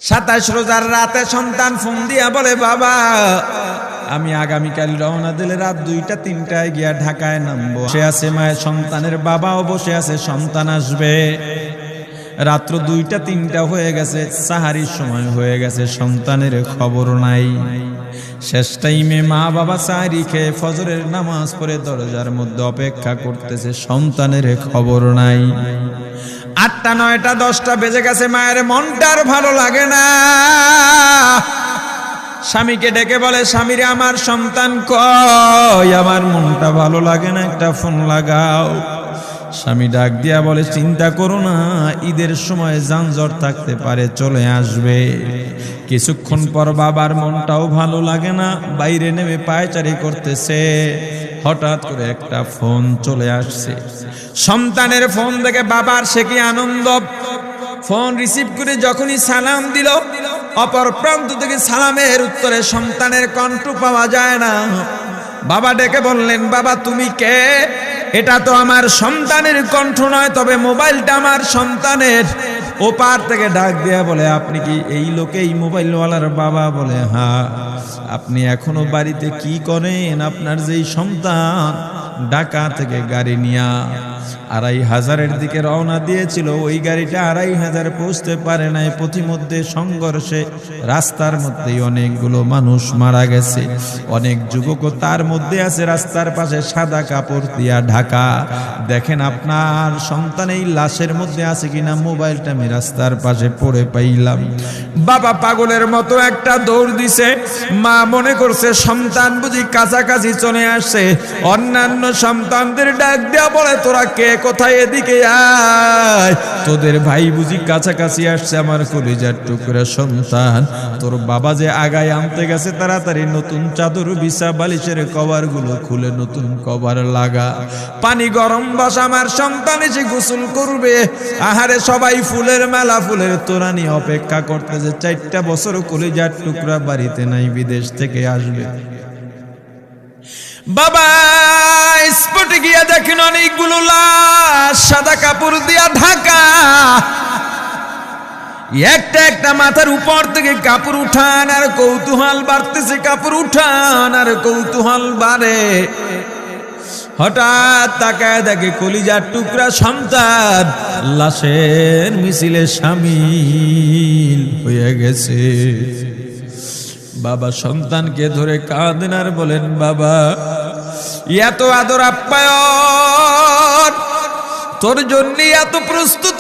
27 রোজার রাতে সন্তান ফোন দিয়া বলে, বাবা আমি আগামীকাল রওনা দিলে রাত 2টা-3টায় গিয়া ঢাকায় নামবো। সে আছে মায়ের, সন্তানের বাবাও বসে আছে, সন্তান আসবে। রাত্র 2টা-3টা হয়ে গেছে, সাহারির সময় হয়ে গেছে, সন্তানের খবর নাই। শেষ টাইমে মা বাবা সাহারি খেয়ে ফজরের নামাজ পড়ে দরজার মধ্যে অপেক্ষা করতেছে, সন্তানের খবর নাই। 8টা, 9টা, 10টা বেজে গেছে, মায়ের মনটার ভালো লাগে না। স্বামীকে ডেকে বলে, স্বামীরে আমার সন্তান কই, আমার মনটা ভালো লাগে না, একটা ফোন লাগাও। স্বামী ডাক দিয়া বলে, চিন্তা করো না, ঈদের সময় যানজট থাকতে পারে, চলে আসবে। কিছুক্ষণ পর বাবার মনটাও ভালো লাগে না, বাইরে নেমে পায়চারি করতেছে। হঠাৎ করে একটা ফোন চলে আসছে। সন্তানের ফোন দেখে বাবার সে কি আনন্দ। ফোন রিসিভ করে যখনই সালাম দিল, অপর প্রান্ত থেকে সালামের উত্তরে সন্তানের কণ্ঠ পাওয়া যায় না। বাবা ডেকে বললেন, বাবা তুমি কে? এটা তো আমার সন্তানের কণ্ঠ নয়, তবে মোবাইলটা আমার সন্তানের। ওপার থেকে ডাক দেয়া বলে, আপনি কি এই লোকেই মোবাইলওয়ালার বাবা? বলে, হ্যাঁ। আপনি এখনো বাড়িতে কি করেন? আপনার যেই সন্তান ঢাকা থেকে গাড়ি নিয়া 2500-এর দিকে রওনা দিয়েছিল, ওই গাড়িটা 2500 পৌঁছতে পারে নাই। পথিমধ্যে সংঘর্ষে রাস্তার মধ্যেই অনেকগুলো মানুষ মারা গেছে, অনেক যুবকও তার মধ্যে আছে। রাস্তার পাশে সাদা কাপড় দিয়া ঢাকা। দেখেন আপনার সন্তান এই লাশের মধ্যে আছে কিনা। মোবাইলটা আমি রাস্তার পাশে পড়ে পাইলাম। বাবা পাগলের মতো একটা দৌড় দিছে। মা মনে করছে সন্তান বুঝি কাছাকাছি চলে আসছে। অন্যান্য সন্তানদের ডাক দেয়া বলে, তোরা কে, কোথায়, এদিকে আয়, তোদের ভাই বুঝি কাছাকাছি আসছে। আমার কলিজার টুকরা সন্তান, তোর বাবা যে আগায় আনতে গেছে, তাড়াতাড়ি নতুন চাদর বিছা, বালিশের কভার গুলো খুলে নতুন কভার লাগা, পানি গরম বসা, আমার সন্তান এসে গোসল করবে। আহারে সবাই ফুলের মেলা, ফুলের তোড়া নিয়ে অপেক্ষা করতেছে। 4টা বছর কলিজার টুকরা বাড়িতে নাই, বিদেশ থেকে আসবে। বাবা স্পটে গিয়া দেখেন অনেকগুলো লাশ সাদা কাপড় দিয়া ঢাকা। একটা একটা মাথার উপর থেকে কাপড় উঠান আর কৌতূহল বাড়তেছে, কাপড় উঠান আর কৌতূহল বাড়ে। হঠাৎ তাকায় দেখে কলিজার টুকরা সন্তান লাশের মিছিলে শামিল হয়ে গেছে। বাবা সন্তানকে ধরে কাঁদেন আর বলেন, বাবা এত আদর আপ্যায়ন তোর জন্য, এত প্রস্তুতি